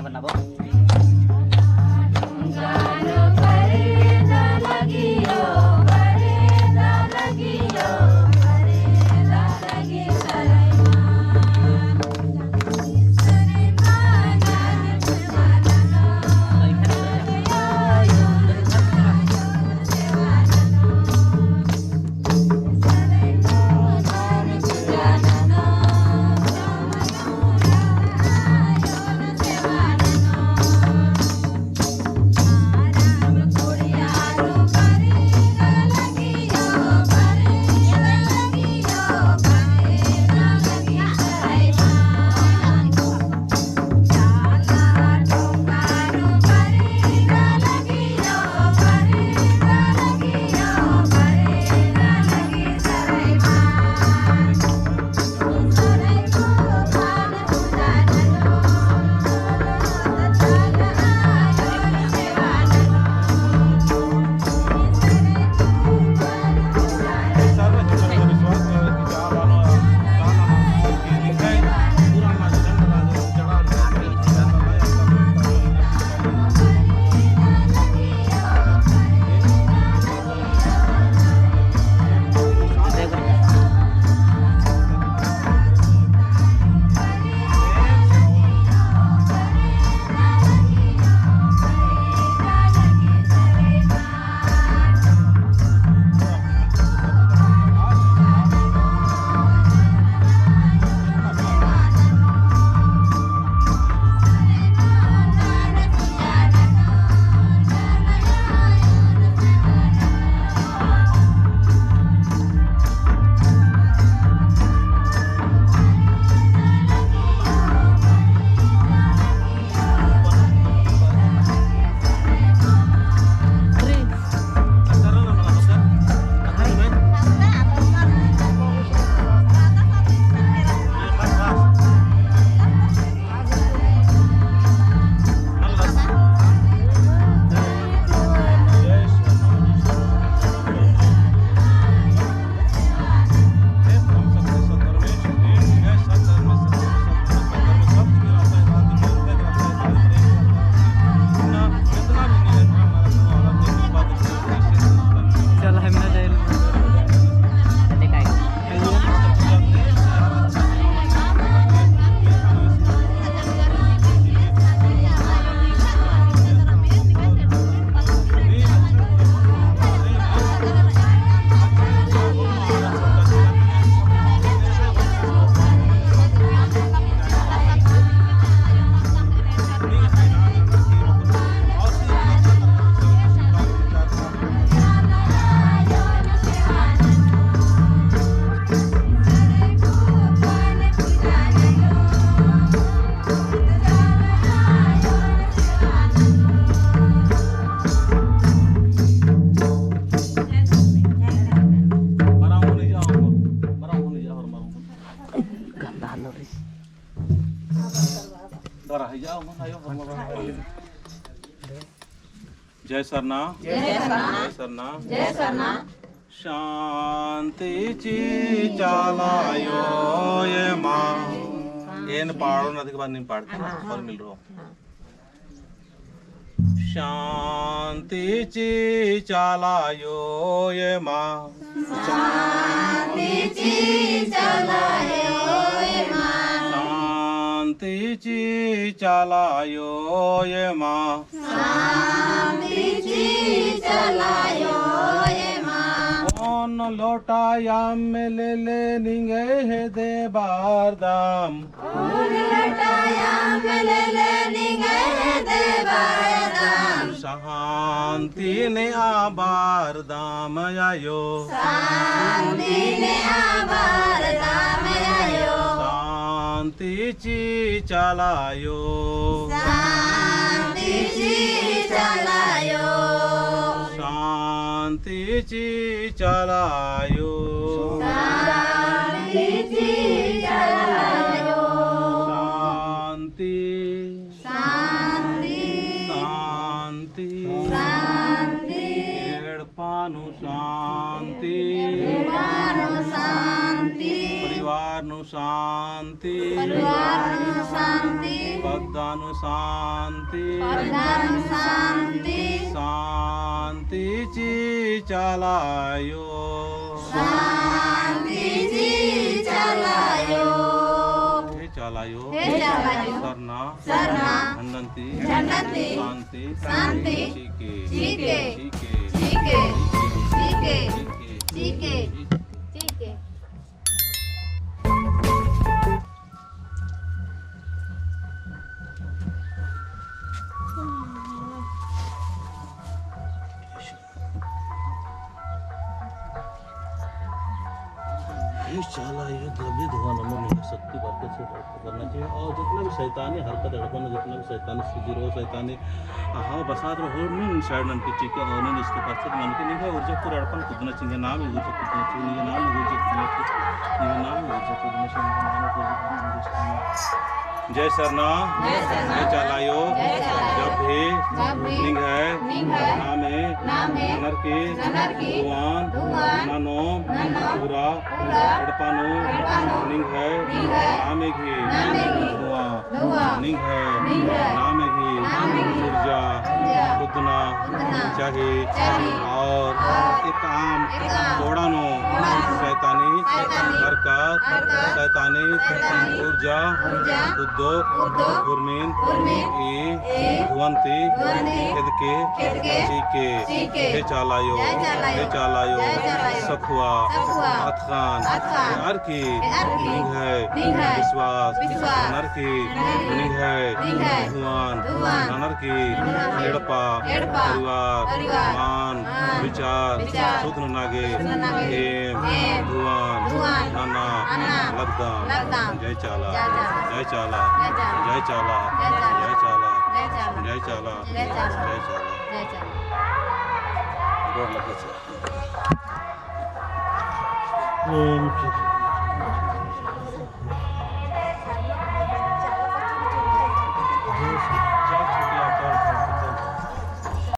Kanya ba na po? जय सरना जय सरना जय सरना शांतीची चालायो ये माँ एन पाड़ो ना के बाद नहीं पाड़ते और मिल रहा शांतीची चालायो ये माँ शांतीची चालायो ये माँ शांतीची चालायो ये माँ शांतीची चालायो ये माँ ओन लोटाया में ले निंगे है दे बारदाम ओन लोटाया में ले निंगे है दे बारदाम शांति ने आबार दाम आयो शांति ने आबार दाम आयो शांतीची चालायो शांतीची चालायो शांतीची चालायो शांतीची चालायो शांती शांती शांती शांती एडपानु शांति परिवारनु शांति परिवारनु शांति परिवारनु शांति बद्ध प्रधान शांति प्रधान शांति शांति ची चलायो शांति जी चलायो हे चलायो हे चलायो सरना सरना हंडंती हंडंती शांति शांति चीके चीके चीके चीके चीके चीके चीके ये चला ये द्रव्य धुआं नमो नहीं शक्ति बरकत से करना चाहिए और जितना भी शैतानी हरकत हड़पन जितना भी शैतानी सिजरो शैतानी हाँ बसात रहो नहीं साइड नन की चीका और नहीं इसके पास मन के नहीं है ऊर्जा पूरा हड़पन खुदना चाहिए नाम है ऊर्जा खुदना चाहिए ये नाम है ऊर्जा खुदना चाहिए ये नाम है ऊर्जा खुदना चाहिए जय सरना जय चलायो जब भी निंग है नामे नर की भगवान नानो पूरा हड़पानो निंग है नामे की धुआं निंग है नामे की ऊर्जा खुदना चाहिए और एक आम तोड़ानो शैतानी हरकत शैतानी ऊर्जा उद्योग गुरमीन ई धुवंती के चीके हे चालायो सखुआ अथखान नर की निंग है विश्वास नर की निंग है भगवान नर की एड़पा परिवार मान विचार सुधन नागे हेम भगवान नाना लगदाम जय चाला जय चाला जय चाला जय चाला जय चाला जय चाला गोर लगे छे ओम